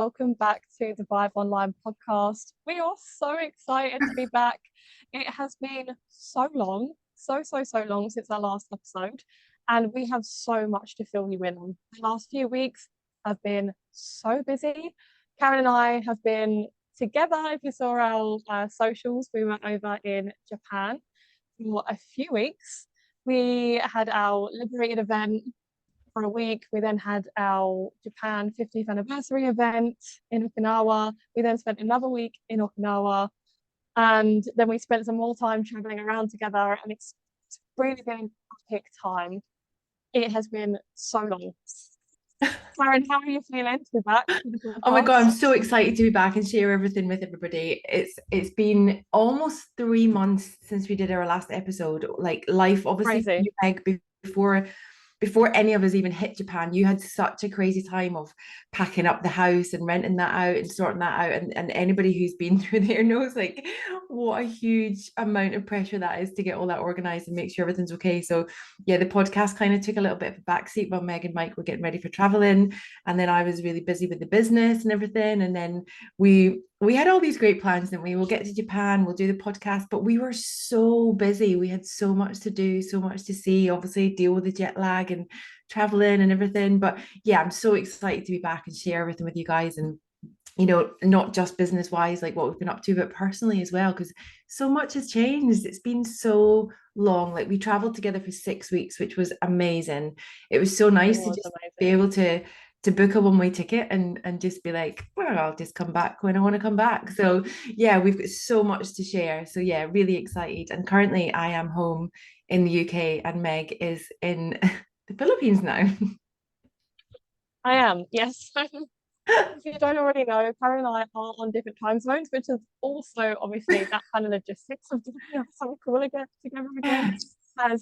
welcome back to the Vibe Online podcast. We are so excited to be back. It has been so long, so long since our last episode, and we have so much to fill you in on. The last few weeks have been so busy. Karen and I have been together. If you saw our socials, we were over in Japan for a few weeks. We had our Liberated event for a week. We then had our Japan 50th anniversary event in Okinawa. We then spent another week in Okinawa. And then we spent some more time traveling around together. And it's really been an epic time. It has been so long. Karen, how are you feeling to be back to the Oh my God, I'm podcast? so excited to be back and share everything with everybody. It's been almost 3 months since we did our last episode. Like life, obviously, for Crazy. you, Meg, before any of us even hit Japan, you had such a crazy time of packing up the house and renting that out and sorting that out. And anybody who's been through there knows like what a huge amount of pressure that is to get all that organized and make sure everything's okay. So yeah, the podcast kind of took a little bit of a backseat while Meg and Mike were getting ready for traveling. And then I was really busy with the business and everything. And then we had all these great plans, and we will get to Japan, we'll do the podcast, but we were so busy. We had so much to do, so much to see, obviously deal with the jet lag and traveling and everything. But yeah, I'm so excited to be back and share everything with you guys, and not just business wise, like what we've been up to, but personally as well, because so much has changed. It's been so long. Like we traveled together for 6 weeks, which was amazing. It was so It nice to was just be amazing. able to book a one-way ticket and just be like, well, I'll just come back when I want to come back. So yeah, we've got so much to share. So yeah, really excited. And currently I am home in the UK, and Meg is in the Philippines now. I am, yes. If you don't already know, Karen and I are on different time zones, which is also obviously that kind of logistics of doing something cool again together again has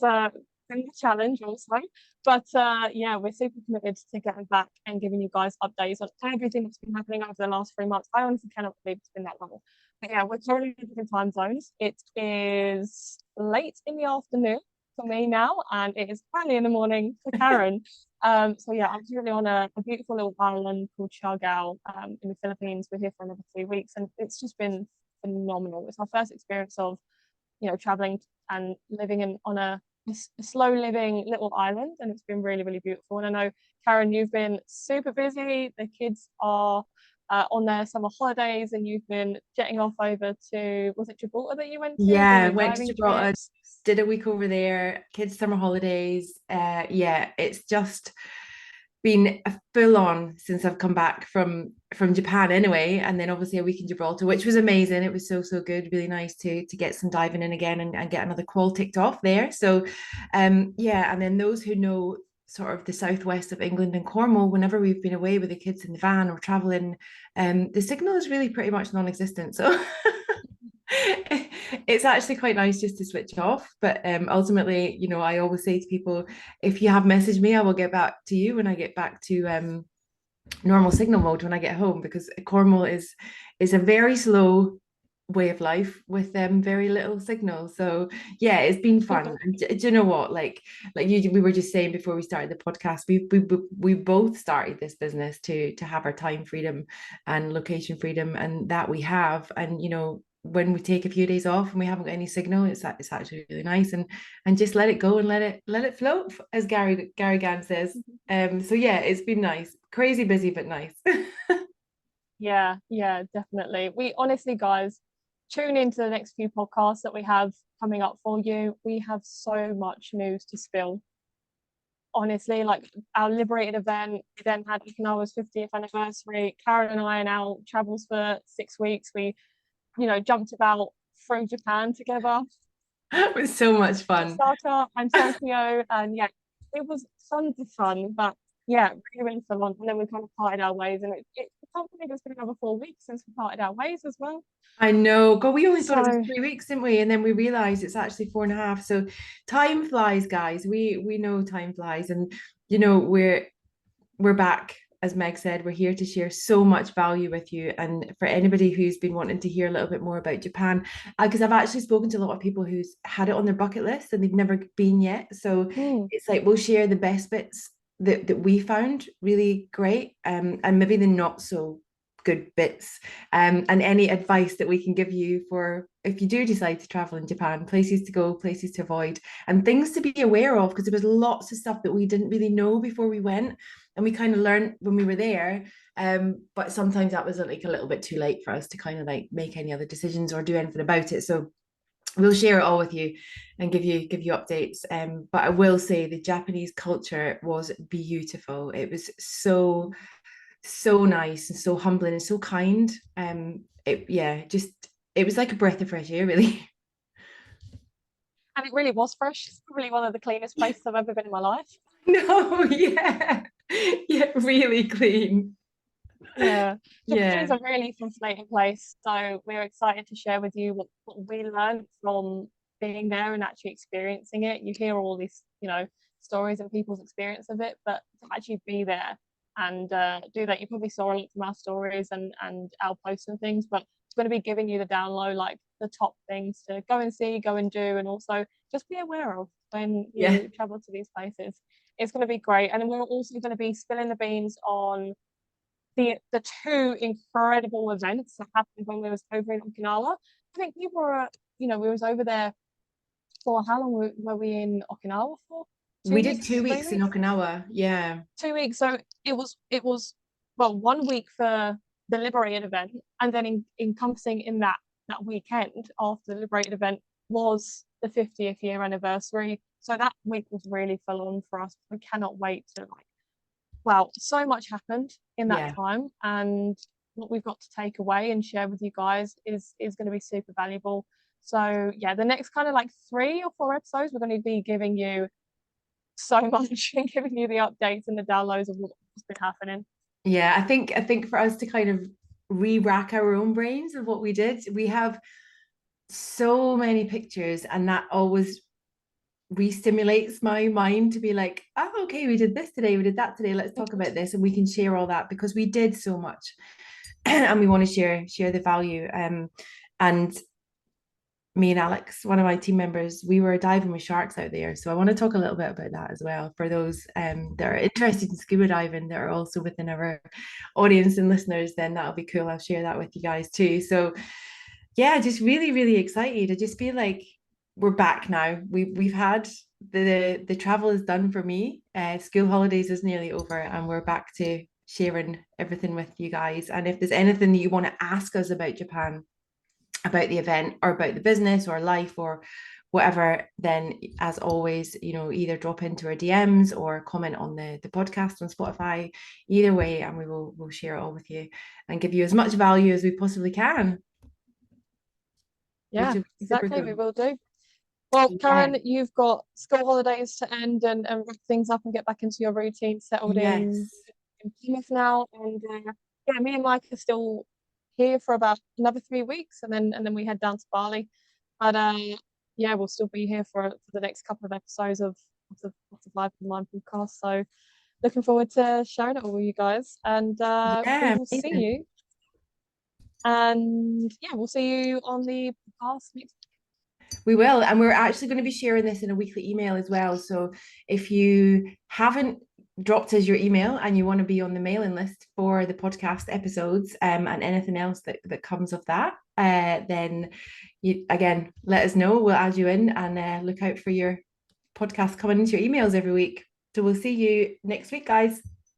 been a challenge also. But yeah, we're super committed to getting back and giving you guys updates on everything that's been happening over the last 3 months. I honestly cannot believe it's been that long. But yeah, we're currently in different time zones. It is late in the afternoon for me now, and it is early in the morning for Karen. So yeah, I'm currently on a beautiful little island called Siargao in the Philippines. We're here for another 3 weeks, and it's just been phenomenal. It's our first experience of traveling and living in on a slow living little island, and it's been really beautiful. And I know Karen, you've been super busy. The kids are on their summer holidays, and you've been jetting off over to, was it Gibraltar that you went to, doing Yeah, your went to diving Gibraltar, trips? did a week over there, kids' summer holidays. Yeah, it's just been a full on since I've come back from Japan anyway, and then obviously a week in Gibraltar, which was amazing. It was so good, really nice to get some diving in again and get another qual ticked off there. So yeah, and then those who know sort of the southwest of England and Cornwall, whenever we've been away with the kids in the van or traveling, the signal is really pretty much non-existent. So it's actually quite nice just to switch off. But ultimately, I always say to people, if you have messaged me, I will get back to you when I get back to normal signal mode when I get home, because Cornwall is a very slow way of life with very little signal. So yeah, it's been fun. And do you know what? Like we were just saying before we started the podcast, we both started this business to have our time freedom and location freedom, and that we have. And when we take a few days off and we haven't got any signal, it's actually really nice, and just let it go and let it float, as Gary Gann says. So yeah, it's been nice, crazy busy but nice. Yeah, definitely. We honestly, guys, tune into the next few podcasts that we have coming up for you. We have so much news to spill. Honestly, like our Liberated event, we then had Okinawa's 50th anniversary. Karen and I in our travels for 6 weeks. We, jumped about through Japan together, It was so much fun. Osaka and Tokyo. And yeah, it was tons of fun, but yeah, really full on. And then we kind of parted our ways, and I can't believe it's been another 4 weeks since we parted our ways as well. I know. God, we only thought it was So 3 weeks, didn't we? And then we realized it's actually 4.5. So time flies, guys. We know time flies, and we're back. As Meg said, we're here to share so much value with you. And for anybody who's been wanting to hear a little bit more about Japan, because I've actually spoken to a lot of people who's had it on their bucket list and they've never been yet. So mm, it's like we'll share the best bits that we found really great, and maybe the not so good bits, and any advice that we can give you for if you do decide to travel in Japan, places to go, places to avoid, and things to be aware of, because there was lots of stuff that we didn't really know before we went, and we kind of learned when we were there. But sometimes that was like a little bit too late for us to kind of like make any other decisions or do anything about it. So we'll share it all with you and give you updates. But I will say the Japanese culture was beautiful. It was so nice and so humbling and so kind. It was like a breath of fresh air, really. And it really was fresh. It's probably one of the cleanest places I've ever been in my life. No, yeah, yeah, really clean. Yeah, Japan is Yeah, a really fascinating place. So we're excited to share with you what we learned from being there and actually experiencing it. You hear all these, stories and people's experience of it, but to actually be there and do that, you probably saw a lot from our stories and our posts and things, but it's going to be giving you the down low, like the top things to go and see, go and do, and also just be aware of when yeah, you travel to these places. It's going to be great. And then we're also going to be spilling the beans on the two incredible events that happened when we was over in Okinawa. I think we were, we was over there for how long were we in Okinawa for? we Two did weeks, two three weeks in weeks? Okinawa. Yeah, 2 weeks. So it was well 1 week for the Liberated event, and then encompassing in that weekend after the Liberated event was the 50th year anniversary. So that week was really full on for us. We cannot wait to wow, so much happened in that yeah. time, and what we've got to take away and share with you guys is going to be super valuable. So yeah, the next kind of like 3 or 4 episodes, we're going to be giving you so much and giving you the updates and the downloads of what's been happening. Yeah, I think for us to kind of re-rack our own brains of what we did, we have so many pictures, and that always re-stimulates my mind to be like, oh, okay, we did this today, we did that today, let's talk about this, and we can share all that because we did so much. And we want to share the value. And me and Alex, one of my team members, we were diving with sharks out there. So I want to talk a little bit about that as well for those that are interested in scuba diving that are also within our audience and listeners. Then that'll be cool. I'll share that with you guys too. So yeah, just really, really excited. I just feel like we're back now. We've had the travel is done for me. School holidays is nearly over, and we're back to sharing everything with you guys. And if there's anything that you want to ask us about Japan, about the event or about the business or life or whatever, then as always, either drop into our DMs or comment on the podcast on Spotify. Either way, and we'll share it all with you and give you as much value as we possibly can, which Yeah, will be super exactly. cool. We will do. Well, Yeah. Karen, you've got school holidays to end and wrap things up and get back into your routine, settled Yes. in Plymouth now. And yeah, me and Mike are still here for about another 3 weeks, and then we head down to Bali. But yeah, we'll still be here for the next couple of episodes of the Live Online podcast. So looking forward to sharing it all with you guys. And we Yeah, will see amazing. you. And yeah, we'll see you on the podcast next. We will. And we're actually going to be sharing this in a weekly email as well. So if you haven't dropped us your email and you want to be on the mailing list for the podcast episodes, and anything else that comes of that, then you again let us know. We'll add you in, and look out for your podcast coming into your emails every week. So we'll see you next week, guys.